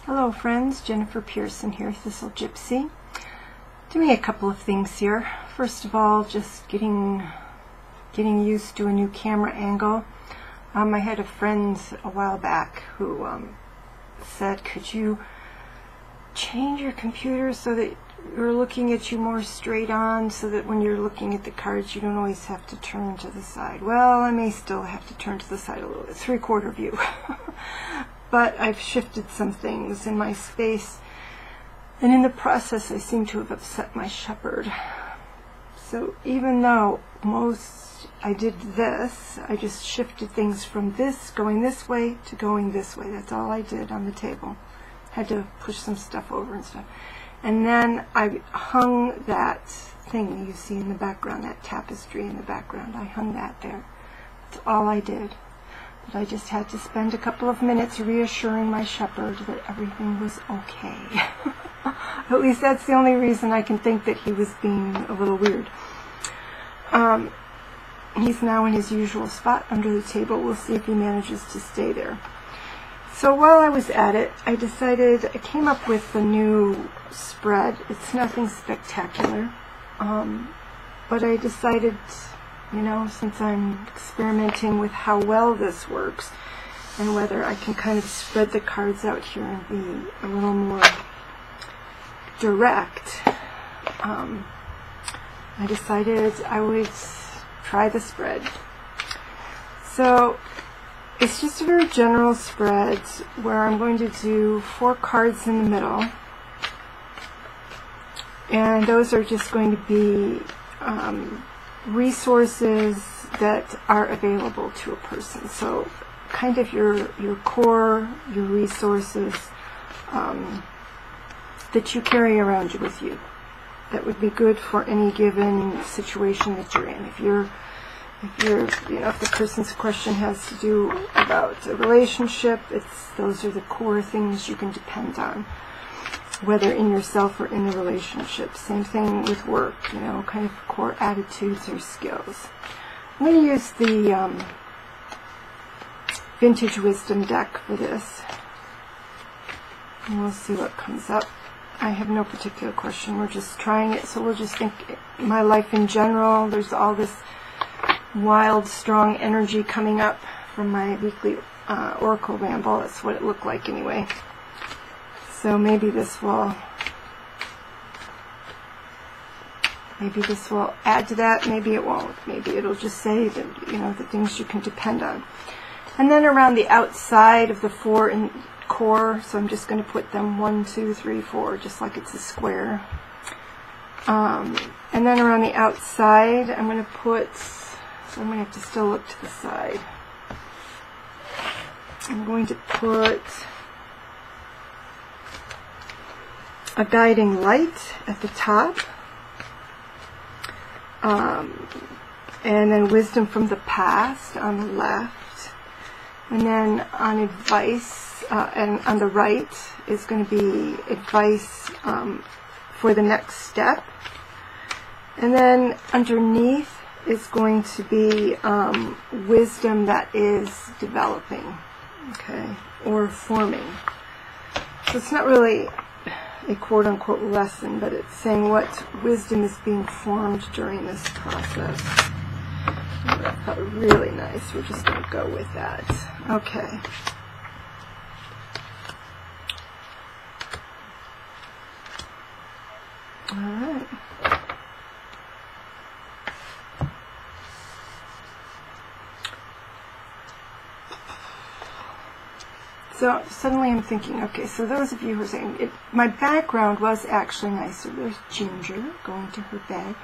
Hello friends, Jennifer Pearson here, Thistle Gypsy. Doing a couple of things here. First of all, just getting used to a new camera angle. I had a friend a while back who said, could you change your computer so that we're looking at you more straight on, so that when you're looking at the cards you don't always have to turn to the side. Well, I may still have to turn to the side a little bit, 3/4 view. But I've shifted some things in my space, and in the process I seem to have upset my shepherd. So even though I did this, I just shifted things from this going this way to going this way. That's all I did on the table. Had to push some stuff over and stuff. And then I hung that thing you see in the background, that tapestry in the background. I hung that there. That's all I did. But I just had to spend a couple of minutes reassuring my shepherd that everything was okay. At least that's the only reason I can think that he was being a little weird. He's now in his usual spot under the table. We'll see if he manages to stay there. So while I was at it, I came up with a new spread. It's nothing spectacular, but I decided, since I'm experimenting with how well this works and whether I can kind of spread the cards out here and be a little more direct, I decided I would try the spread. So it's just a very general spread where I'm going to do 4 cards in the middle, and those are just going to be resources that are available to a person. So kind of your core, your resources that you carry around with you that would be good for any given situation that you're in. If the person's question has to do about a relationship, those are the core things you can depend on, whether in yourself or in the relationship. Same thing with work, kind of core attitudes or skills. I'm going to use the Vintage Wisdom deck for this, and we'll see what comes up. I have no particular question. We're just trying it, so we'll just think my life in general. There's all this wild, strong energy coming up from my weekly oracle ramble. That's what it looked like anyway. So maybe this will add to that. Maybe it won't. Maybe it'll just say that the things you can depend on. And then around the outside of the 4 in core, so I'm just going to put them 1, 2, 3, 4, just like it's a square. And then around the outside, I'm going to put. So I'm going to have to still look to the side. I'm going to put a guiding light at the top, and then wisdom from the past on the left, and then on advice, and on the right is going to be advice for the next step, and then underneath is going to be wisdom that is developing, okay, or forming. So it's not really a quote-unquote lesson, but it's saying what wisdom is being formed during this process. That felt really nice. We're just going to go with that. Okay. All right. So suddenly I'm thinking, okay, so those of you who are saying, my background was actually nicer. There's Ginger going to her bed.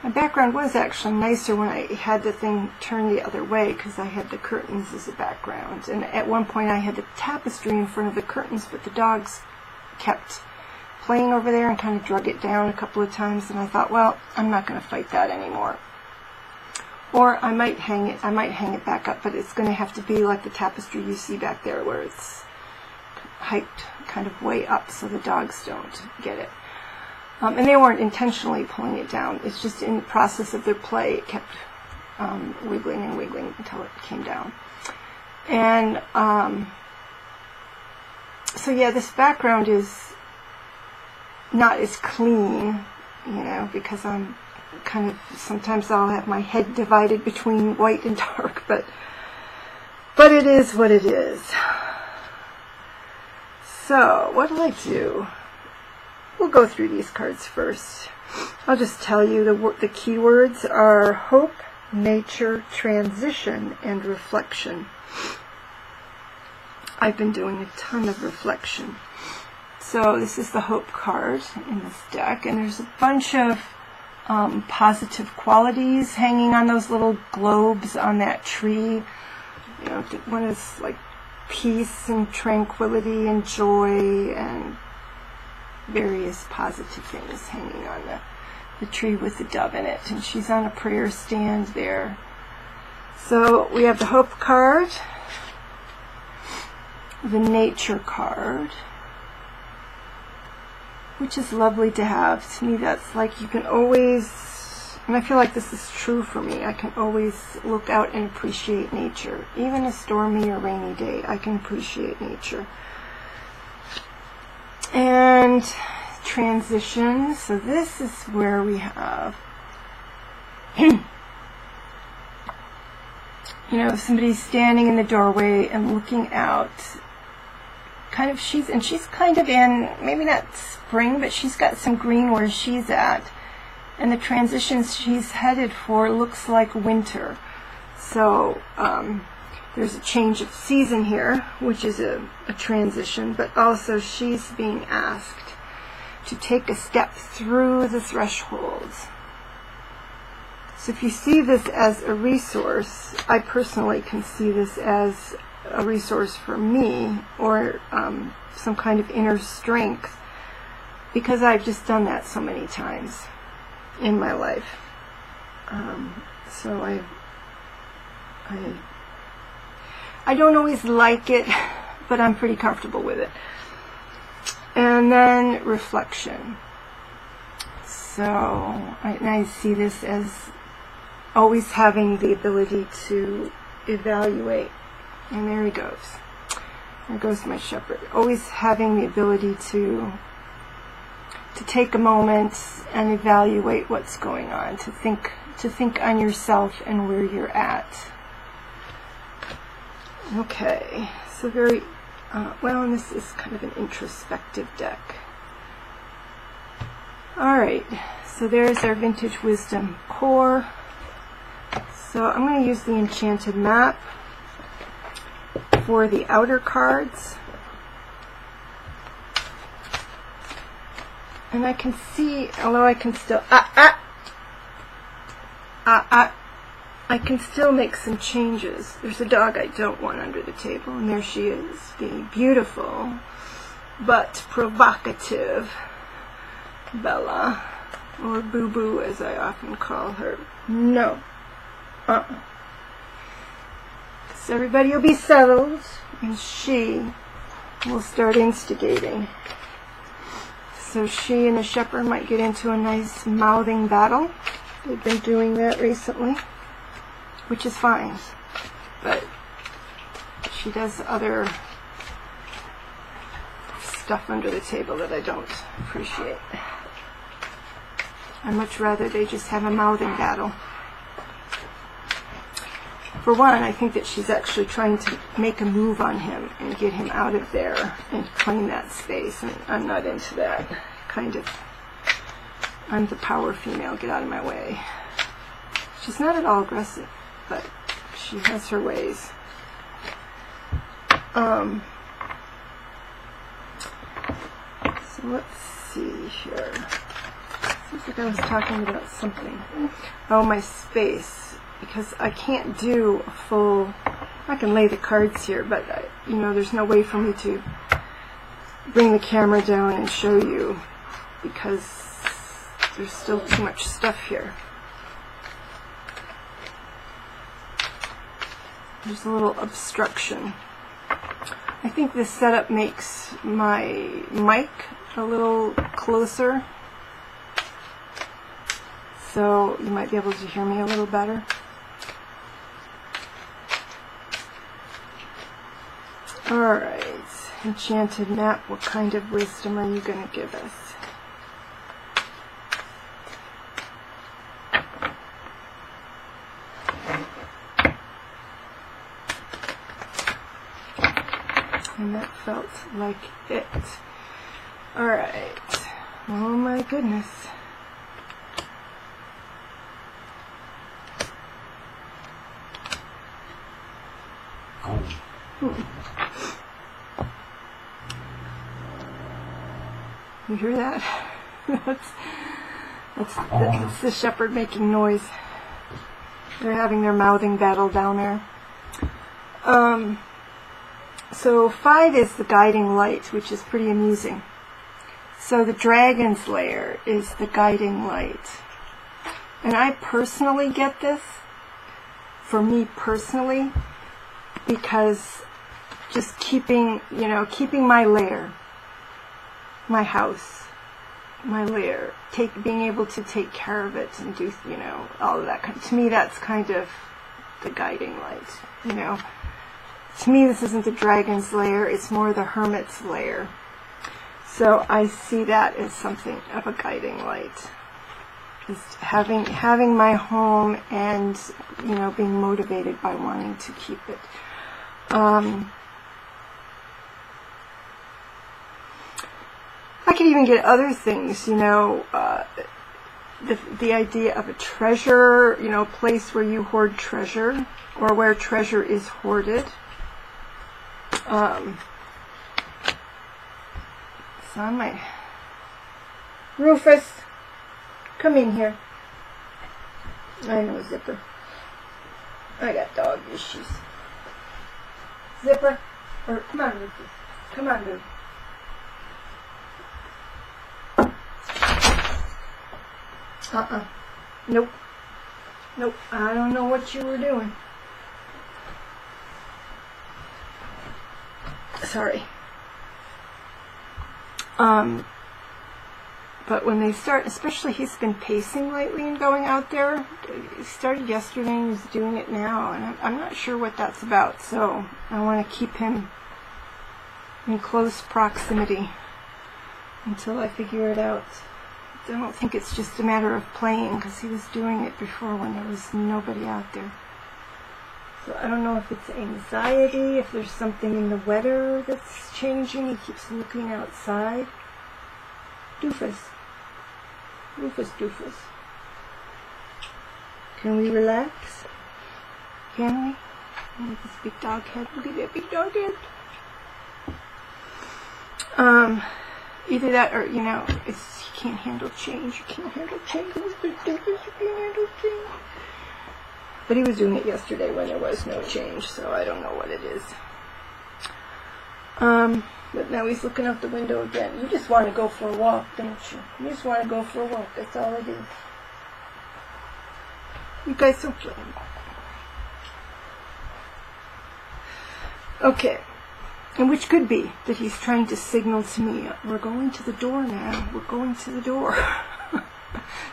My background was actually nicer when I had the thing turned the other way, because I had the curtains as a background. And at one point I had the tapestry in front of the curtains, but the dogs kept playing over there and kind of drug it down a couple of times. And I thought, well, I'm not going to fight that anymore. Or I might hang it back up, but it's going to have to be like the tapestry you see back there, where it's hiked kind of way up so the dogs don't get it. And they weren't intentionally pulling it down. It's just in the process of their play, it kept wiggling and wiggling until it came down. And So yeah, this background is not as clean, you know, because I'm kind of, sometimes I'll have my head divided between white and dark, but it is what it is. So what will I do? We'll go through these cards first. I'll just tell you the keywords are hope, nature, transition, and reflection. I've been doing a ton of reflection. So this is the hope card in this deck, and there's a bunch of positive qualities hanging on those little globes on that tree. You know, one is like peace and tranquility and joy and various positive things hanging on the tree with the dove in it, and she's on a prayer stand there. So we have the hope card, the nature card, which is lovely to have. To me, that's like you can always, and I feel like this is true for me, I can always look out and appreciate nature. Even a stormy or rainy day, I can appreciate nature. And transition, so this is where we have, you know, somebody's standing in the doorway and looking out. Kind of, she's kind of in, maybe not spring, but she's got some green where she's at. And the transition she's headed for looks like winter. So there's a change of season here, which is a transition, but also she's being asked to take a step through the threshold. So if you see this as a resource, I personally can see this as a resource for me, or some kind of inner strength, because I've just done that so many times in my life. So I don't always like it, but I'm pretty comfortable with it. And then reflection. So I see this as always having the ability to evaluate. And there he goes. There goes my shepherd. Always having the ability to take a moment and evaluate what's going on, to think on yourself and where you're at. Okay, so very well, and this is kind of an introspective deck. All right, so there's our Vintage Wisdom core. So I'm going to use the Enchanted Map for the outer cards. And I can see, although I can still, I can still make some changes. There's a dog I don't want under the table, and there she is, the beautiful but provocative Bella, or Boo Boo as I often call her. No. So everybody will be settled, and she will start instigating. So she and the shepherd might get into a nice mouthing battle. They've been doing that recently, which is fine. But she does other stuff under the table that I don't appreciate. I'd much rather they just have a mouthing battle. For one, I think that she's actually trying to make a move on him and get him out of there and claim that space, and I'm not into that kind of, I'm the power female, get out of my way. She's not at all aggressive, but she has her ways. So let's see here. Seems like I was talking about something. Oh, my space. Because I can't do a full, I can lay the cards here, but you know, there's no way for me to bring the camera down and show you, because there's still too much stuff here. There's a little obstruction. I think this setup makes my mic a little closer, so you might be able to hear me a little better. Alright, Enchanted map, what kind of wisdom are you going to give us? And that felt like it. Alright. Oh my goodness. You hear that? that's the shepherd making noise. They're having their mouthing battle down there. So 5 is the guiding light, which is pretty amusing. So the dragon's lair is the guiding light. And I personally get this, for me personally, because just keeping my lair, my house, my lair, being able to take care of it and do, all of that. To me, that's kind of the guiding light, To me, this isn't the dragon's lair, it's more the hermit's lair. So I see that as something of a guiding light. Just having my home and, being motivated by wanting to keep it. I could even get other things, the idea of a treasure, a place where you hoard treasure, or where treasure is hoarded. It's on my... Rufus, come in here. I know, Zipper. I got dog issues. Zipper, come on, Rufus. Come on, dude. Nope. Nope. I don't know what you were doing. Sorry. But when they start, especially he's been pacing lately and going out there. He started yesterday and he's doing it now, and I'm not sure what that's about. So I want to keep him in close proximity until I figure it out. I don't think it's just a matter of playing, because he was doing it before when there was nobody out there. So I don't know if it's anxiety, if there's something in the weather that's changing. He keeps looking outside. Doofus. Rufus Doofus. Can we relax? Can we? Look at this big dog head. Look at that big dog head. Either that or, it's, you can't handle change. You can't handle change. You can't handle change. But he was doing it yesterday when there was no change, so I don't know what it is. But now he's looking out the window again. You just want to go for a walk, don't you? You just want to go for a walk. That's all it is. You guys don't play. Okay. And which could be that he's trying to signal to me, we're going to the door now. We're going to the door.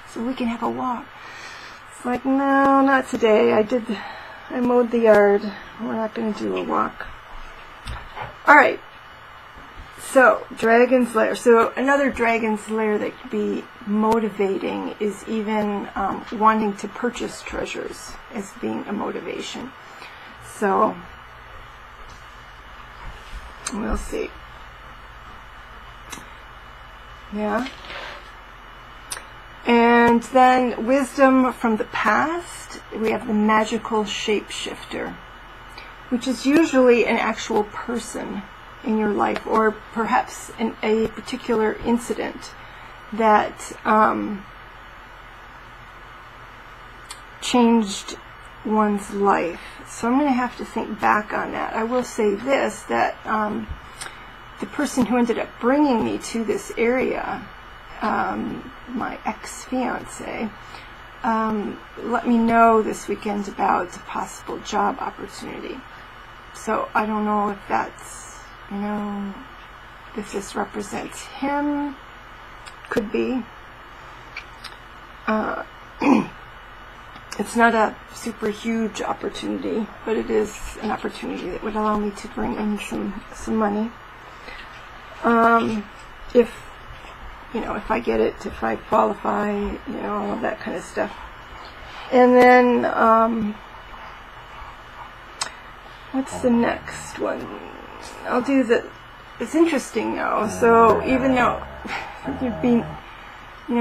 So we can have a walk. It's like, no, not today. I mowed the yard. We're not going to do a walk. Alright. So, Dragon's Lair. So, another Dragon's Lair that could be motivating is even wanting to purchase treasures as being a motivation. So, we'll see. Yeah. And then wisdom from the past, we have the magical shapeshifter, which is usually an actual person in your life, or perhaps a particular incident that changed one's life. So I'm going to have to think back on that. I will say this, that the person who ended up bringing me to this area, my ex-fiance, let me know this weekend about a possible job opportunity. So I don't know if that's, if this represents him. Could be. It's not a super huge opportunity, but it is an opportunity that would allow me to bring in some money. if, if I get it, if I qualify, all of that kind of stuff. And then, what's the next one? I'll do it's interesting now. So even though you'd be,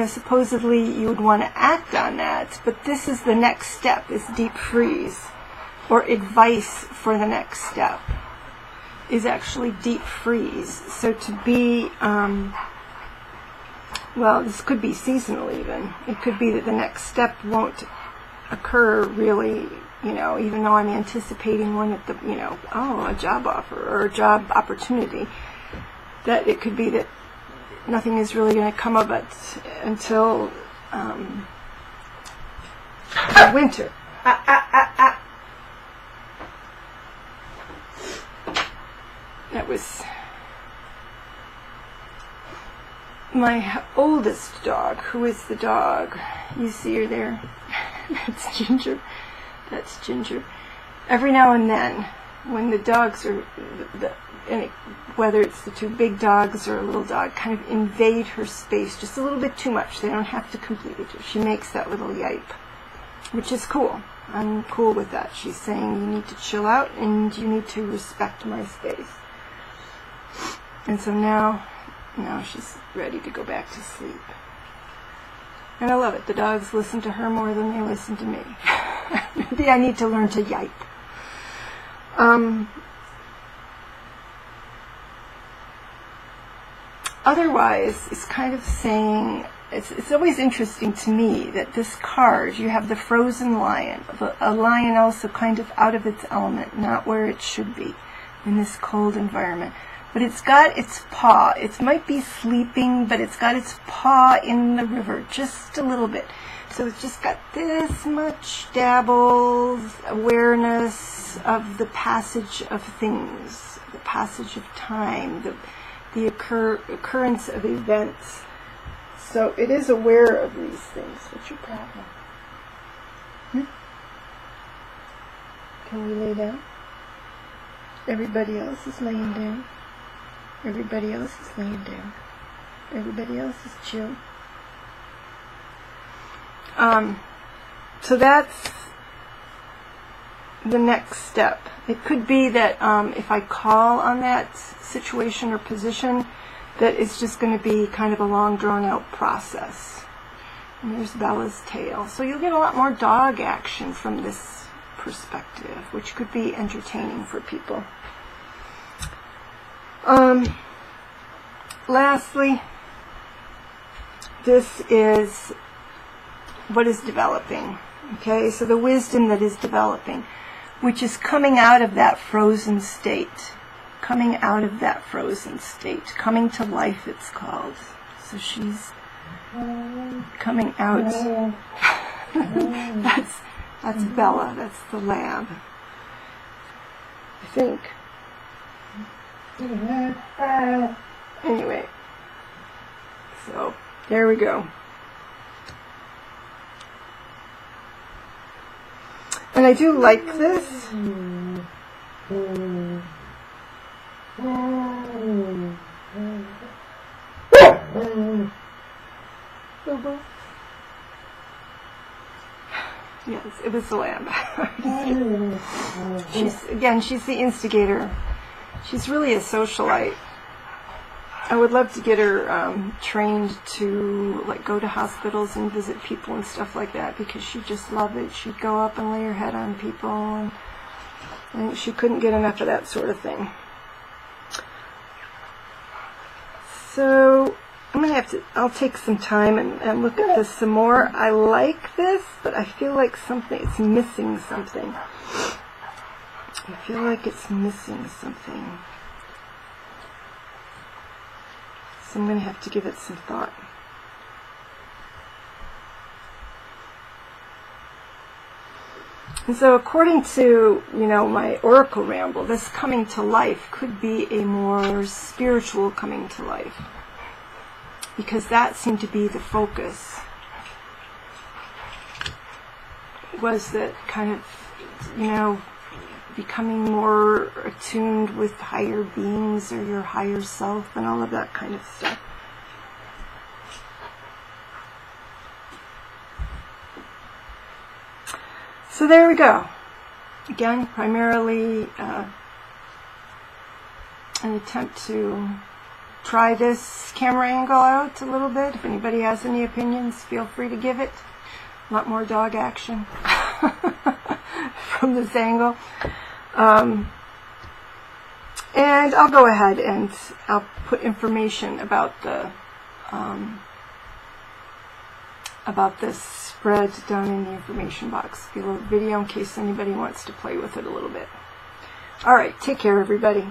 supposedly you would want to act on that, but this is the next step, is deep freeze, or advice for the next step is actually deep freeze. So to be, well, this could be seasonal even. It could be that the next step won't occur really, even though I'm anticipating one at the, a job offer or a job opportunity, that it could be that nothing is really going to come of it until the winter. That was my oldest dog. Who is the dog? You see her there? That's Ginger. That's Ginger. Every now and then, when the dogs are, whether it's the two big dogs or a little dog, kind of invade her space just a little bit too much. They don't have to compete with her. She makes that little yipe, which is cool. I'm cool with that. She's saying you need to chill out and you need to respect my space. And so now she's ready to go back to sleep. And I love it. The dogs listen to her more than they listen to me. Maybe I need to learn to yipe. Otherwise, it's kind of saying, it's always interesting to me that this card, you have the frozen lion, a lion also kind of out of its element, not where it should be in this cold environment. But it's got its paw. It might be sleeping, but it's got its paw in the river, just a little bit. So it's just got this much dabbles, awareness of the passage of things, the passage of time, the occurrence of events. So it is aware of these things. What's your problem? Can we lay down? Everybody else is laying down. Everybody else is laying down. Everybody else is chill. So that's the next step. It could be that if I call on that situation or position, that it's just going to be kind of a long, drawn-out process. And there's Bella's tail. So you'll get a lot more dog action from this perspective, which could be entertaining for people. Lastly, this is what is developing. Okay, so the wisdom that is developing, which is coming out of that frozen state. Coming out of that frozen state. Coming to life, it's called. So she's coming out. That's Bella. That's the lab. I think. Anyway. So, there we go. And I do like this. Yes, it was the lamb. She's the instigator. She's really a socialite. I would love to get her trained to go to hospitals and visit people and stuff like that, because she'd just love it. She'd go up and lay her head on people, and she couldn't get enough of that sort of thing. So I'll take some time and look at this some more. I like this, but I feel like it's missing something. I feel like it's missing something. So I'm going to have to give it some thought. And so according to, my oracle ramble, this coming to life could be a more spiritual coming to life, because that seemed to be the focus, was that kind of, becoming more attuned with higher beings or your higher self and all of that kind of stuff. So there we go. Again, primarily an attempt to try this camera angle out a little bit. If anybody has any opinions, feel free to give it. A lot more dog action from this angle. And I'll go ahead and I'll put information about the about this spread down in the information box below the video in case anybody wants to play with it a little bit. Alright, take care everybody.